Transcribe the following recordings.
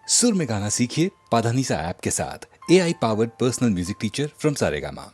सुर में गाना सीखिए पाधानीसा ऐप के साथ। AI powered personal music teacher from Saregama.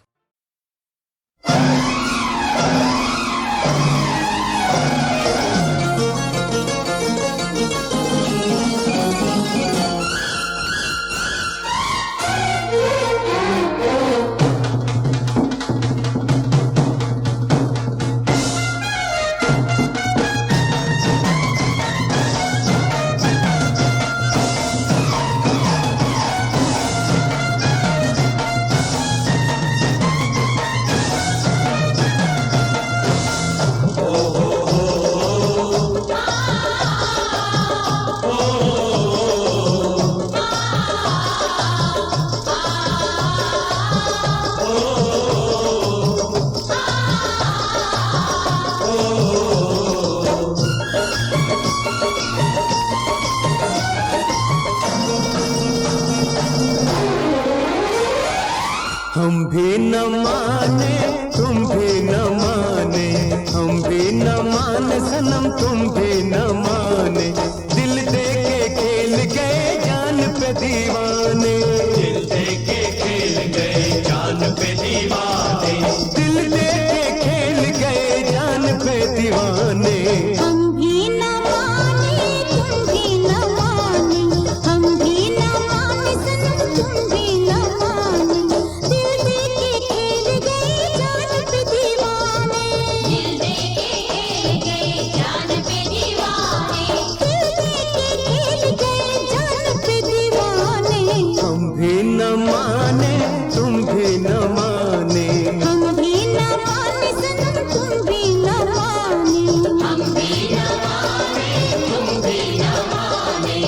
हम भी न माने तुम भी न माने, हम भी न माने सनम तुम भी न माने। दिल दे के खेल गए जान पे दीवाने, दिल दे के खेल गए जान पे दीवाने, दिल दे के खेल गए जान पे दीवाने। हम भी न माने तुम भी न माने, हम भी न माने सनम तुम भी न माने। दिल दे के खेल गए जान पे दीवाने, दिल दे के खेल गए जान पे दीवाने, दिल दे के खेल गए जान पे दीवाने। हम भी न माने तुम भी न माने, हम भी न माने सनम तुम भी न माने, हम भी न माने तुम भी न माने।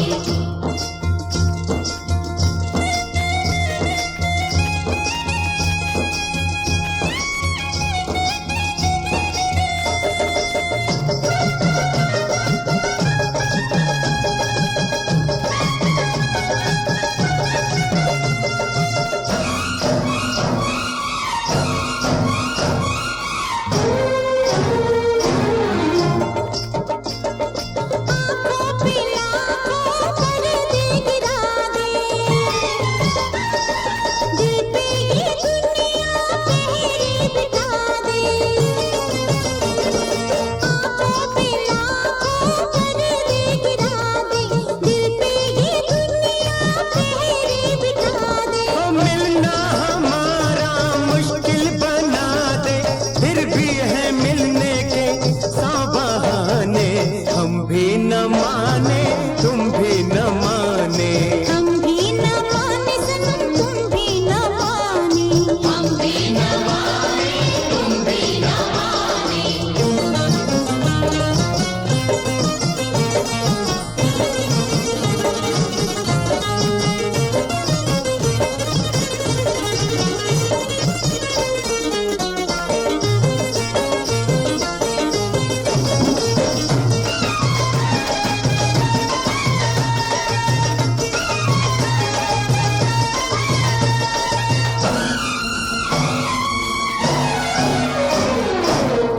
आँखों पे लाखों पर्दे गिरा दे, दिल पे ये दुनिया पहरे बिठा दे। आँखों पे लाखों पर्दे गिरा दे, दिल पे ये दुनिया पहरे बिठा दे। ओ मिलना हमारा मुश्किल बना दे, फिर भी है मिलने के सौ बहाने। हम भी न माने तुम भी न माने, हम भी न माने सनम तुम भी न माने, हम भी न माने तुम भी न माने।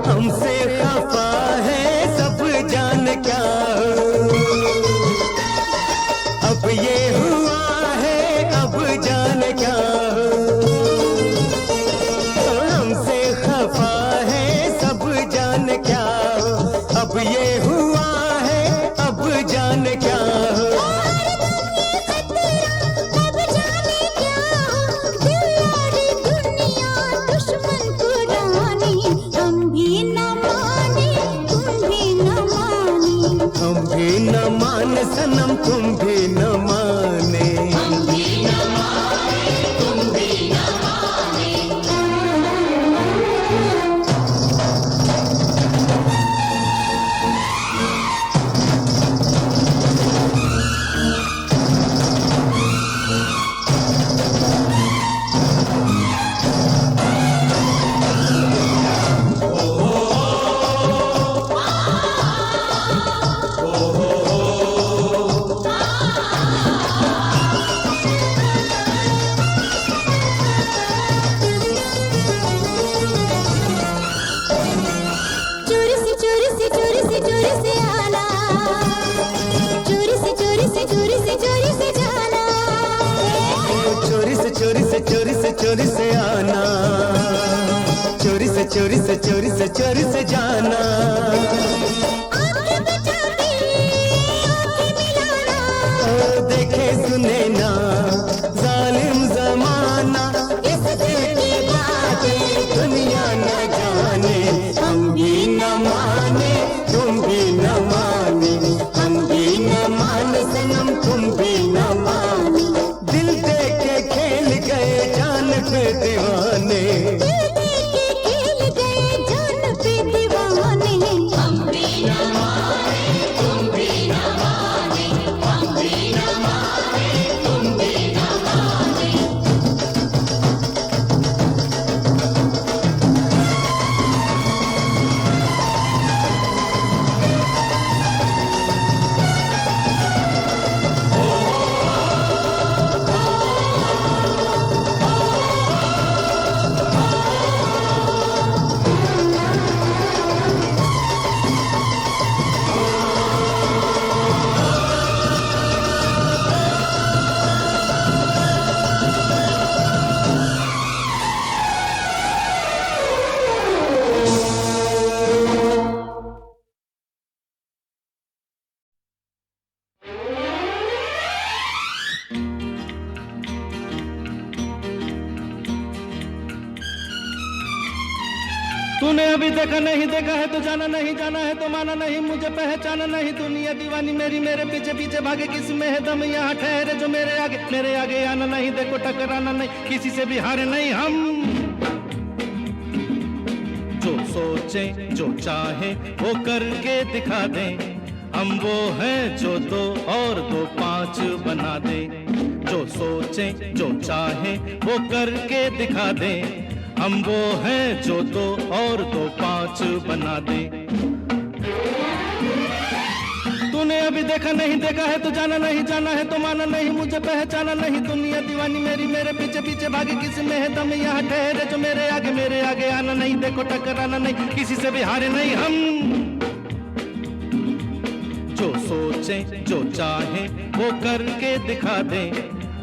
हमसे खफा है सब जान क्या हो। अब ये हुआ है अब जान क्या हो। हमसे खफा है सब जान क्या हो, अब ये हुआ है अब जान क्या हो। अब जाने क्या हो, दिल और दुनिया दुश्मन पुरानी। हम भी न माने तुम भी न माने, हम भी न मान सनम तुम भी न माने, हम भी न माने तुम भी न माने। से चोरी से चोरी से आना, चोरी से चोरी से चोरी से चोरी से जाना। आंखें बचा के आंखें मिलाना, ओ देखे सुने ना जालिम जमाना, इस दिल की बातें दुनिया न जाने। हम भी न माने तुम भी न माने, हम भी न माने सनम तुम भी न माने। दिल दे के खेल गए जान पे दीवाने, दिल दे के खेल गए जान पे दीवाने। हम भी न माने तुम भी न माने, हम भी न माने तुम भी न माने। तूने अभी देखा नहीं देखा है तो जाना नहीं, जाना है तो माना नहीं, मुझे पहचाना नहीं। दुनिया दीवानी मेरी, मेरे पीछे पीछे भागे, किसी में है दम यहाँ ठहरे जो मेरे आगे आना नहीं। देखो टकराना नहीं, किसी से भी हारे नहीं हम। जो सोचे जो चाहे वो करके दिखा दे, हम वो हैं जो 2 और 2 5 बना दे। जो सोचे जो चाहे वो करके दिखा दे, हम वो हैं जो 2 और 2 5 बना दे। तूने अभी देखा नहीं देखा है तो जाना नहीं, जाना है तो माना नहीं, मुझे पहचाना नहीं। दुनिया दीवानी मेरी, मेरे पीछे पीछे भागे, किसी में है दम यहाँ ठहरे जो मेरे आगे आना नहीं। देखो टकराना नहीं, किसी से भी हारे नहीं हम। जो सोचे जो चाहे वो करके दिखा दे,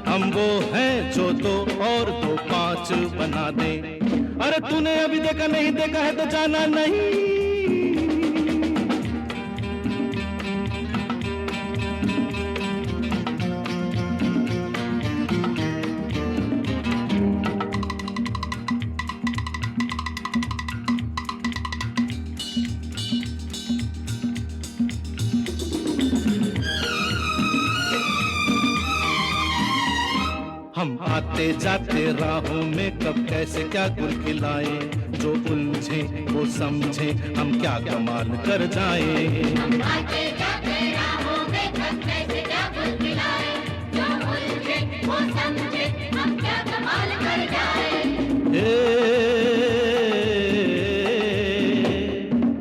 हम वो हैं जो 2 और 2 5 बना दे। अरे तूने अभी देखा नहीं देखा है तो जाना नहीं। हम आते जाते राहों में कब कैसे क्या गुल खिलाए, जो उलझे वो समझे हम क्या कमाल कर जाए। हम आते जाते राहों में कब कैसे क्या गुल खिलाए, जो उलझे वो समझे हम क्या कमाल कर जाए।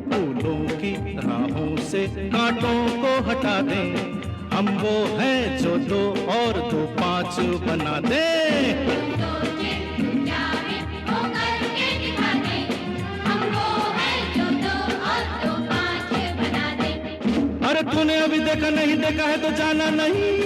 फूलों की राहों से कांटों को हटा दें, हम वो हैं जो 2 और 2 5 बना दे। सोचे चाहे वो करके दिखा दे, हम वो हैं जो 2 और 2 5 बना दे। अरे तूने अभी देखा नहीं देखा है तो जाना नहीं।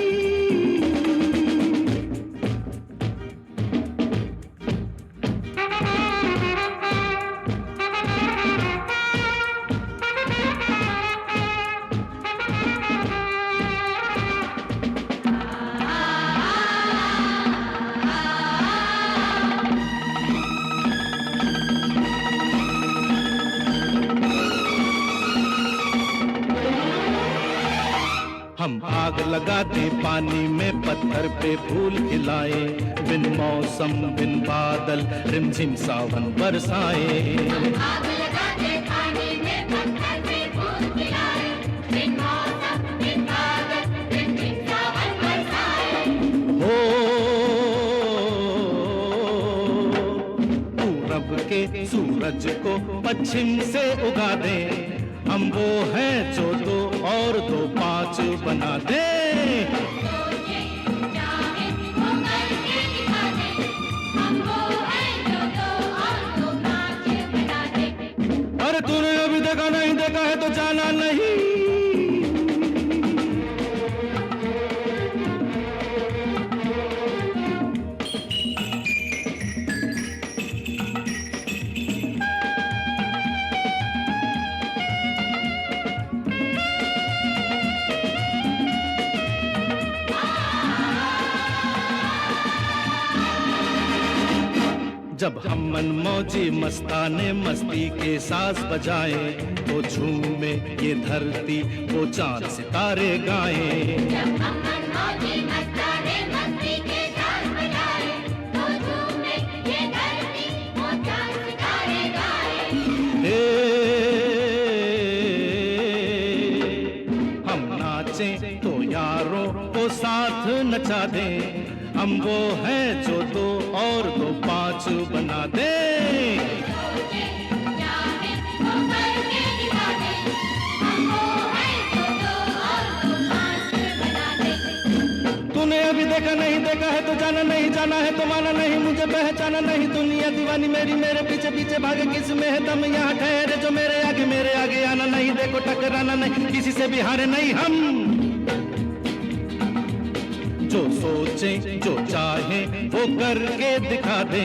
हम आग लगाते पानी में, पत्थर पे फूल खिलाए, बिन मौसम बिन बादल रिमझिम सावन बरसाए। आग लगाते पानी में, पत्थर पे फूल खिलाए, बिन मौसम बिन बादल रिमझिम सावन बरसाए। हो पूरब के सूरज को पश्चिम से उगा दे, हम वो हैं जो 2 और 2 5 बना दे। सोचे चाहे वो करके दिखा दे, हम वो हैं जो 2 और 2 5 बना दे। अरे तूने अभी देखा नहीं देखा है तो जाना नहीं। जब हम मनमौजी मस्ताने मस्ती के साज बजाए, वो झूमे ये धरती, वो चांद सितारे गाएं। जब हम मनमौजी मस्ताने मस्ती के साज बजाए, वो झूमे ये धरती, वो चांद सितारे गाएं। हम नाचें तो यारों को साथ नचा दें, हम वो हैं जो दो और दो पांच बना दें। तूने अभी देखा नहीं देखा है तो जाना नहीं, जाना है तो माना नहीं, मुझे पहचाना नहीं। दुनिया दीवानी मेरी, मेरे पीछे पीछे भागे, किस में है दम यहाँ ठहरे जो मेरे आगे आना नहीं। देखो टकराना नहीं, किसी से भी हारे नहीं हम। जो सोचे जो चाहे वो करके दिखा दे,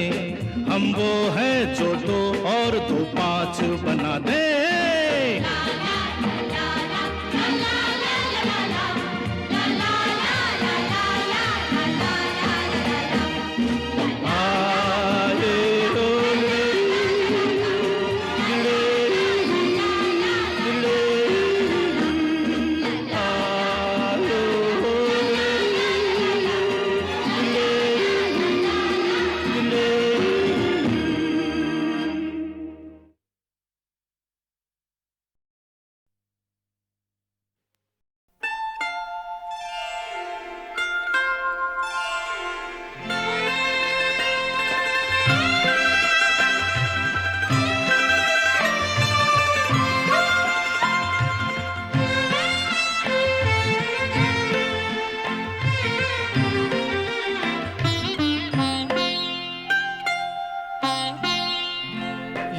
हम वो हैं जो दो और दो पांच बना दे।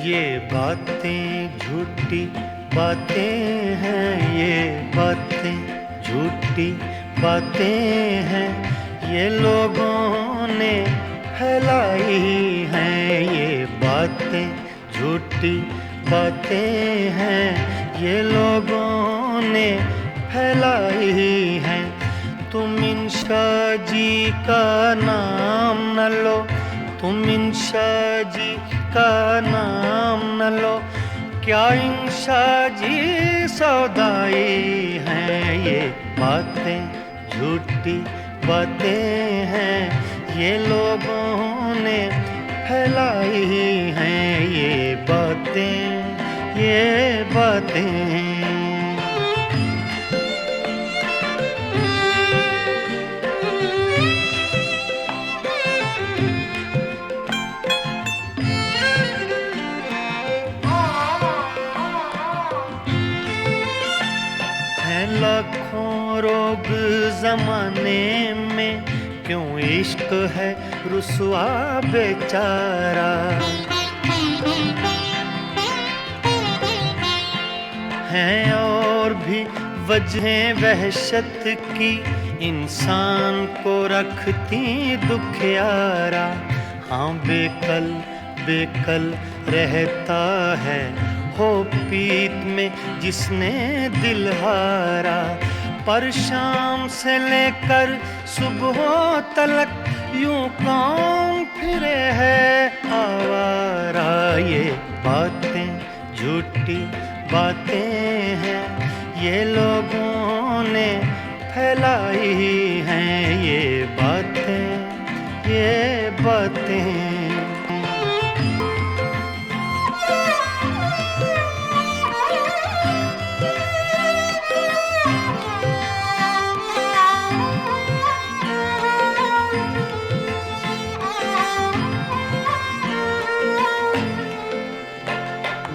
ये बातें झूठी बातें हैं, ये बातें झूठी बातें हैं, ये लोगों ने फैलाई हैं। ये बातें झूठी बातें हैं, ये लोगों ने फैलाई हैं। तुम इंशा जी का नाम न लो, तुम इंशा जी का नाम न लो, क्या इंशा जी सौदाई हैं। ये बातें झूठी बातें हैं, ये लोगों ने फैलाई हैं। ये बातें लाखों रोग जमाने में, क्यों इश्क है रुसवा बेचारा। हैं और भी वजहें वहशत की, इंसान को रखती दुखियारा। हाँ बेकल बेकल रहता है हो पीत में जिसने दिल हारा। पर शाम से लेकर सुबह तलक यूं कौन फिरे है आवारा। ये बातें झूठी बातें हैं, ये लोगों ने फैलाई हैं। ये बातें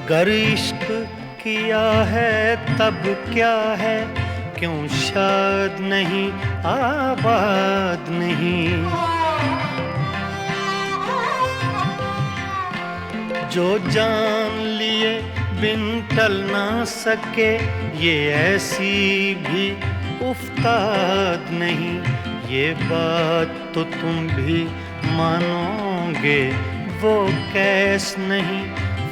गर इश्क किया है तब क्या है, क्यों शाद नहीं आबाद नहीं। जो जान लिए बिन टल ना सके, ये ऐसी भी उफ्ताद नहीं। ये बात तो तुम भी मानोगे, वो कैस नहीं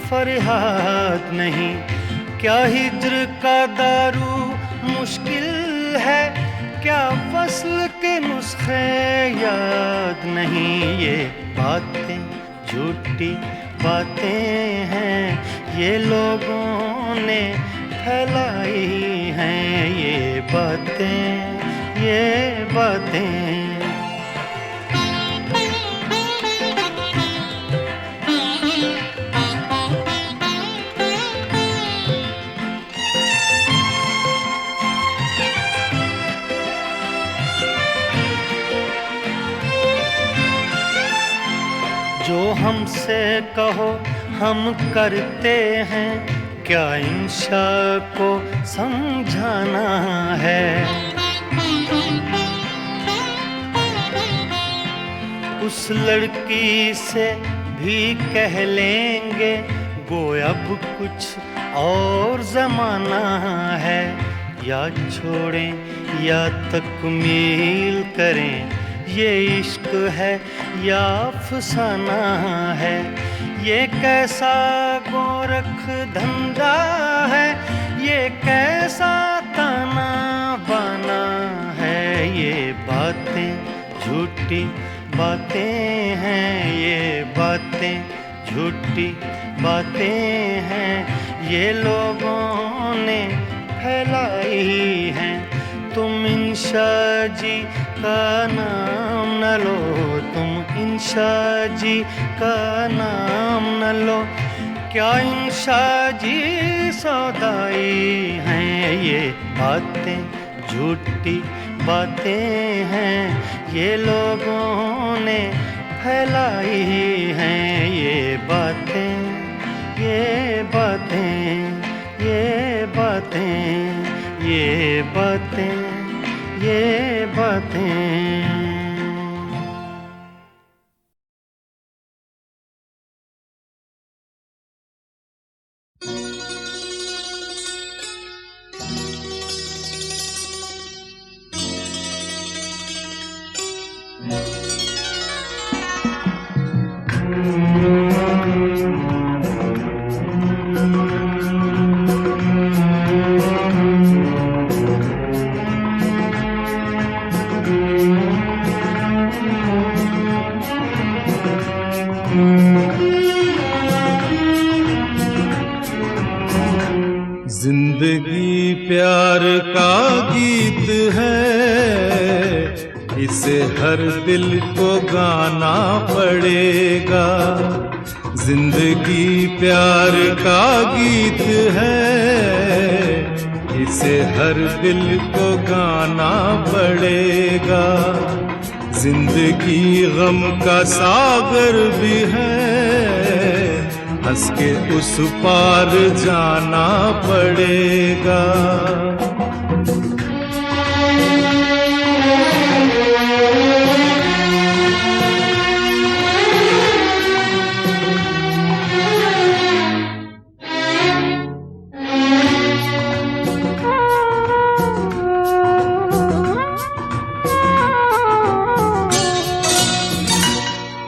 फरियाद नहीं। क्या हिज्र का दारू मुश्किल है, क्या वस्ल के नुस्खे याद नहीं। ये बातें झूठी बातें हैं ये लोगों ने फैलाई हैं ये बातें। जो हमसे कहो हम करते हैं, क्या इंशा को समझाना है। उस लड़की से भी कह लेंगे गोया अब कुछ और जमाना है। या छोड़ें या तकमील करें, ये इश्क है या अफसाना है। ये कैसा गोरख धंधा है, ये कैसा ताना बाना है। ये बातें झूठी बातें हैं, ये बातें झूठी बातें हैं ये लोगों ने फैलाई हैं। तुम इंशा जी का नाम न लो, तुम इंशा जी का नाम न लो। क्या इंशा जी सौदाई हैं, ये बातें झूठी बातें हैं ये लोगों ने फैलाई हैं। ये बातें ये बातें ये बातें ये बातें ये बातें। जिंदगी प्यार का गीत है, इसे हर दिल को गाना पड़ेगा। जिंदगी प्यार का गीत है, इसे हर दिल को गाना पड़ेगा। जिंदगी गम का सागर भी है, हंस के उस पार जाना पड़ेगा।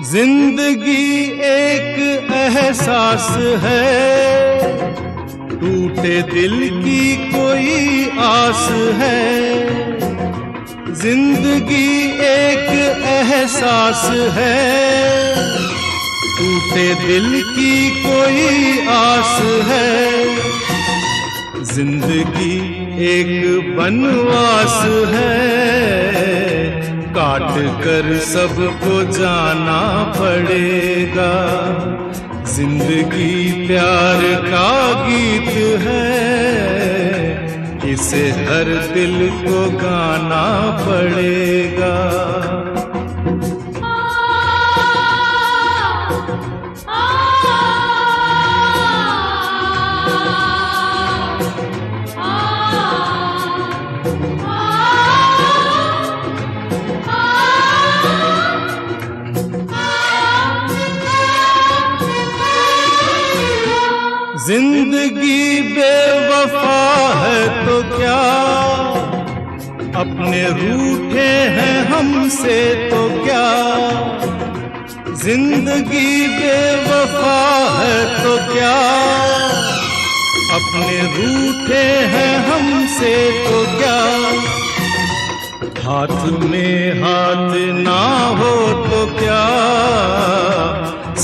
जिंदगी एक एहसास है, टूटे दिल की कोई आस है। जिंदगी एक एहसास है, टूटे दिल की कोई आस है। जिंदगी एक बनवास है, काट कर सबको जाना पड़ेगा। जिंदगी प्यार का गीत है, इसे हर दिल को गाना पड़ेगा। जिंदगी बेवफा है तो क्या, अपने रूठे हैं हमसे तो क्या। जिंदगी बेवफा है तो क्या, अपने रूठे हैं हमसे तो क्या। हाथ में हाथ ना हो तो क्या,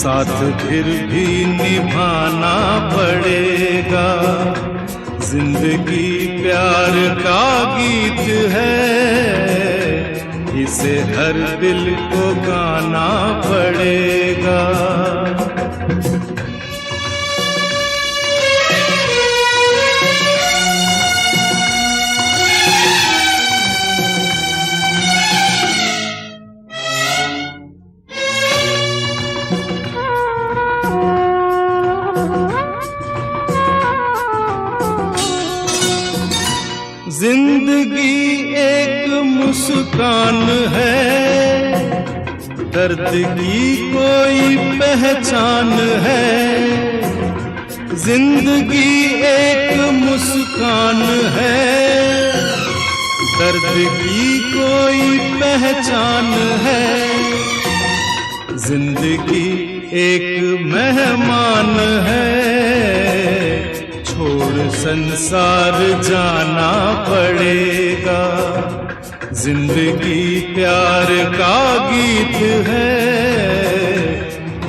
साथ फिर भी निभाना पड़ेगा। जिंदगी प्यार का गीत है, इसे हर दिल को गाना पड़ेगा। जिंदगी एक मुस्कान है, दर्द की कोई पहचान है। जिंदगी एक मुस्कान है, दर्द की कोई पहचान है। जिंदगी एक मेहमान है, छोड़ संसार जाना पड़ेगा। जिंदगी प्यार का गीत है,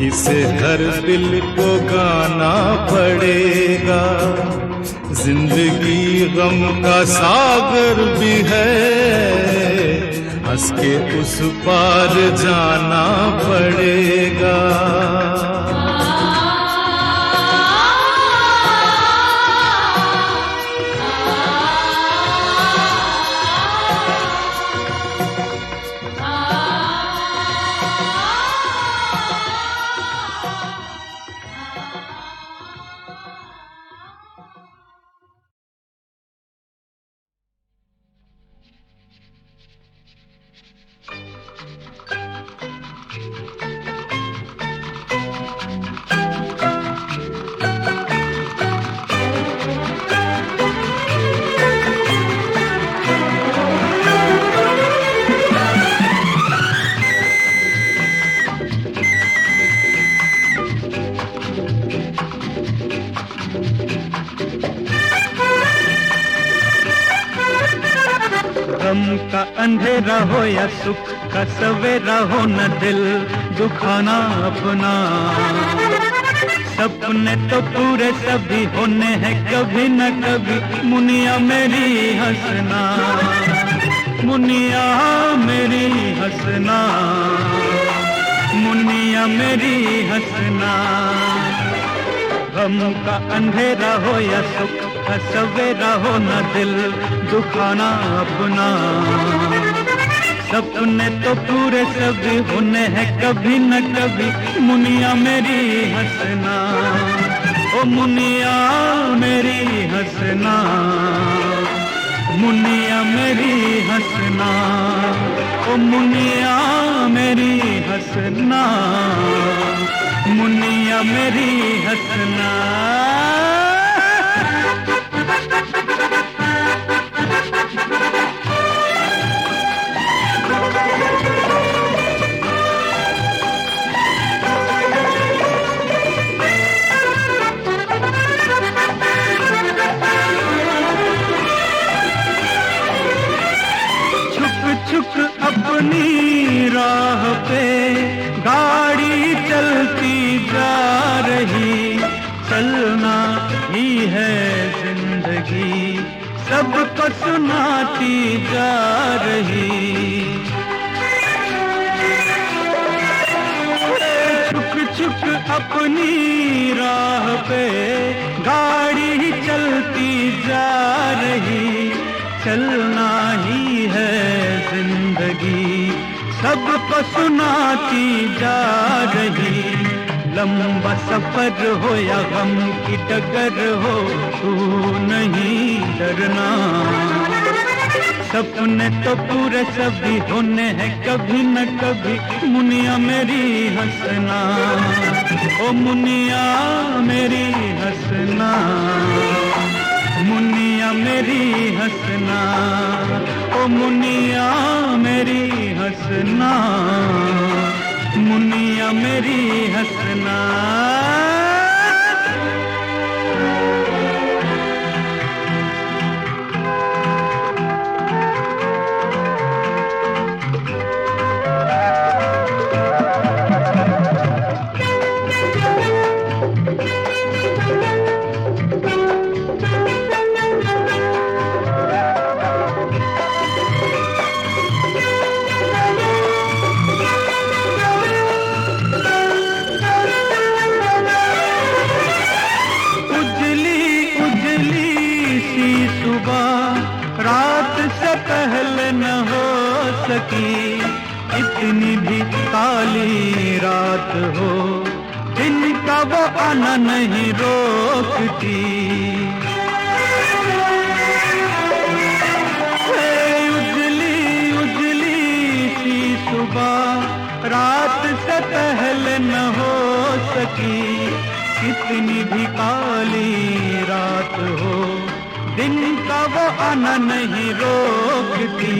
इसे हर दिल को गाना पड़ेगा। जिंदगी गम का सागर भी है, हंस के उस पार जाना पड़ेगा। गम का अंधेरा हो या सुख का सवेरा हो, न दिल दुखाना अपना। सपने तो पूरे सभी होने हैं कभी न कभी, मुनिया मेरी हंसना, मुनिया मेरी हंसना, मुनिया मेरी हंसना। गम का अंधेरा हो या सुख का सवेरा हो, न दिल दुखाना अपना। सपने तो पूरे सभी होने हैं कभी न कभी, मुनिया मेरी हंसना, ओ मुनिया मेरी हंसना, मुनिया मेरी हंसना, ओ मुनिया मेरी हंसना, मुनिया मेरी हंसना। छुक अपनी राह पे गाड़ी चलती जा रही, चलना ही है जिंदगी सबको सुनाती जा रही। छुक छुक अपनी राह पे गाड़ी चलती जा रही, चलना ही है जिंदगी सबको सुनाती जा रही। लंबा सफर हो या गम की डगर हो, तू नहीं डरना। सपने तो पूरे सभी होने हैं कभी न कभी, मुनिया मेरी हंसना, ओ मुनिया मेरी हंसना, मुनिया मेरी हंसना, ओ मुनिया मेरी हंसना, मुनिया मेरी हंसना। कितनी भी काली रात हो, दिन का वो आना नहीं रोकती। उजली उजली सी सुबह रात से पहले न हो सकी, कितनी भी काली रात हो, दिन का वो आना नहीं रोकती।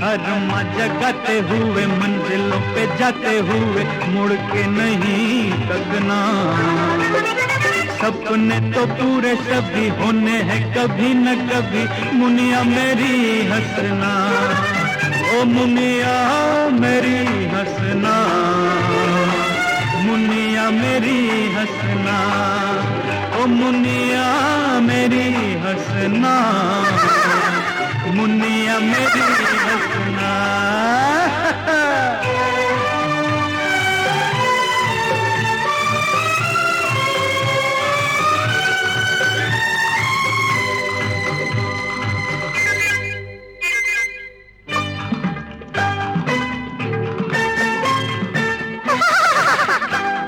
अरमा जगाते हुए मंजिलों पे जाते हुए मुड़ के नहीं तकना, सपने तो पूरे सभी होने हैं कभी न कभी, मुनिया मेरी हंसना, ओ मुनिया मेरी हंसना, मुनिया मेरी हंसना, ओ मुनिया मेरी हंसना, मुनिया मेरी हंसना।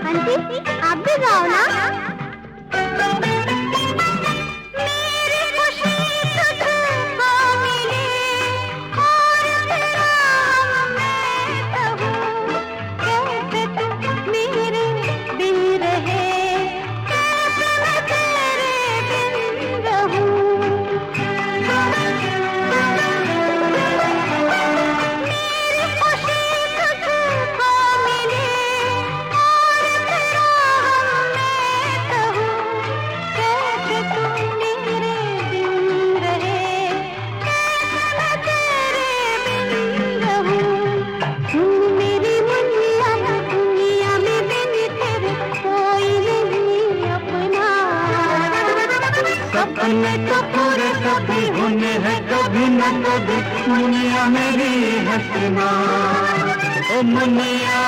आंटी आप भी गाओ ना। सपने तो पूरे सभी होने हैं कभी न कभी, मुनिया मेरी हंसना, ओ मुनिया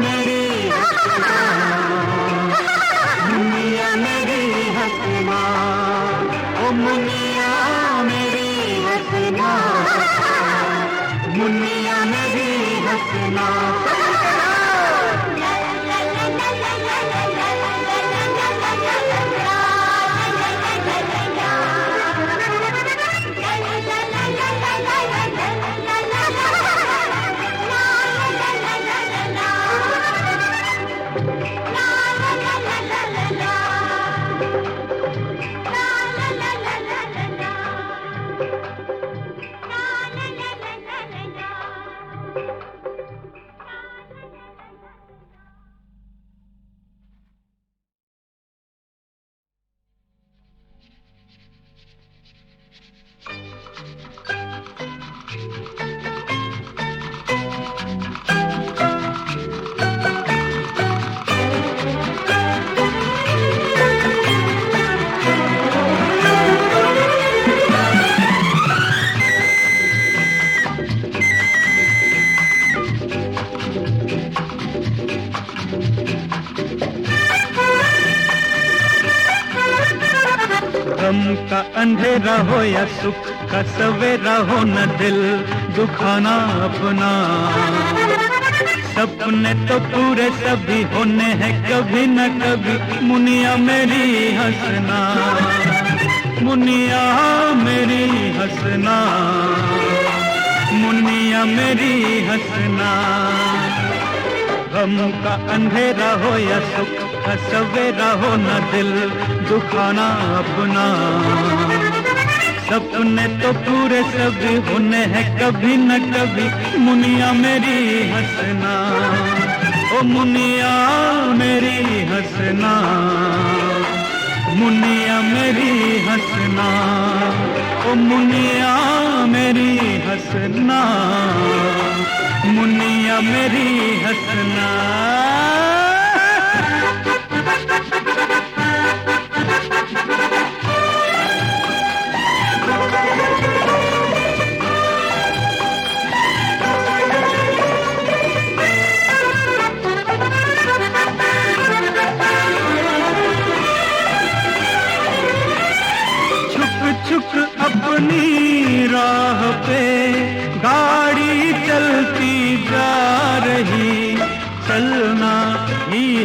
मेरी हंसना, मुनिया मेरी हंसना, ओ मुनिया मेरी हंसना, मुनिया मेरी हंसना। गम का अंधेरा हो या सुख का सवेरा हो, न दिल दुखाना अपना। सपने तो पूरे सभी होने हैं कभी न कभी, मुनिया मेरी हंसना, मुनिया मेरी हंसना, मुनिया मेरी हंसना। गम का अंधेरा हो या सुख का सवेरा हो, न दिल दुखाना अपना। सपने तो पूरे सभी होने हैं कभी न कभी, मुनिया मेरी हंसना, ओ मुनिया मेरी हंसना, मुनिया मेरी हंसना, ओ मुनिया मेरी हंसना, मुनिया मेरी हंसना। छुक अपनी राह पे गाड़ी चलती जा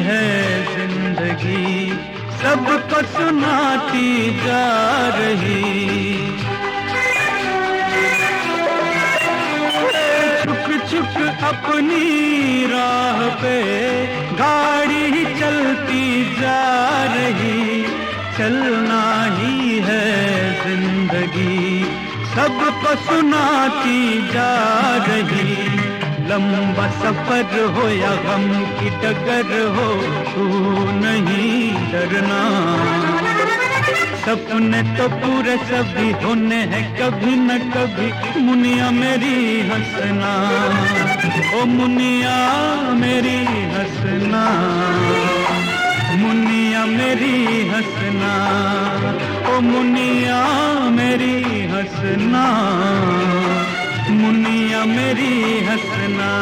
है जिंदगी सबको सुनाती जा रही। छुक छुक अपनी राह पे गाड़ी चलती जा रही। चलना ही है जिंदगी सबको सुनाती जा रही। लंबा सफर हो या गम की डगर हो, तू नहीं डरना। सपने तो पूरे सभी होने हैं कभी न कभी, मुनिया मेरी हंसना। ओ मुनिया मेरी हंसना, मुनिया मेरी हंसना। ओ मुनिया मेरी हंसना, मुनिया मेरी हंसना।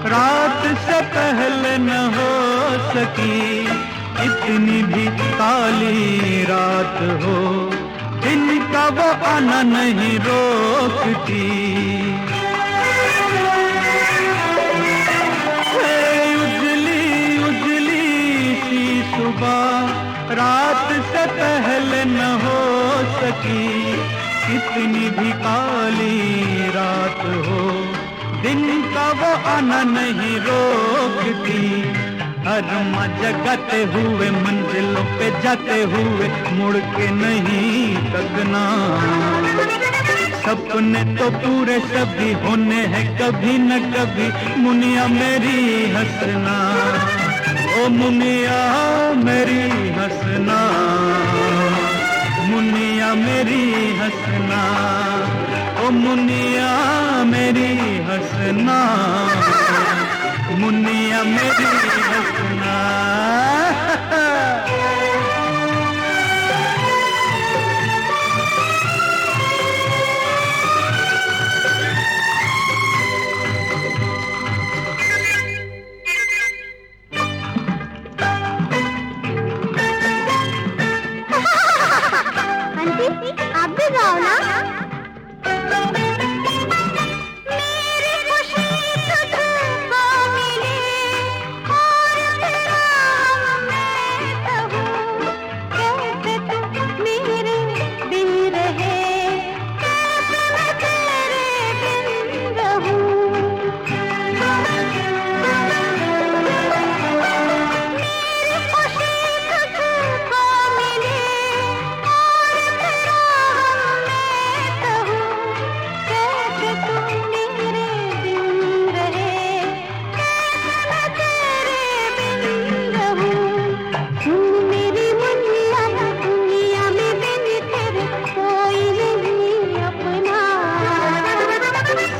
रात से पहले न हो सकी, इतनी भी काली रात हो, दिन का वो आना नहीं रोकती। उजली उजली सी सुबह रात से पहले न हो सकी, इतनी भी काली रात हो, दिन का वो आना नहीं रोकती। अरमा जगाते हुए मंजिलों पे जाते हुए मुड़ के नहीं तकना। सपने तो पूरे सभी होने हैं कभी न कभी, मुनिया मेरी हंसना। ओ मुनिया मेरी हंसना, मुनिया मेरी हंसना। ओ मुनिया मेरी हंसना, मुनिया मेरी हंसना। आंटी आप भी गाओ ना।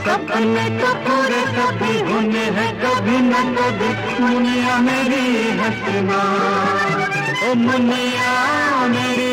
सपने तो पूरे कभी होने हैं कभी न कभी, मुनिया मेरी हंसना। ओ मुनिया मेरी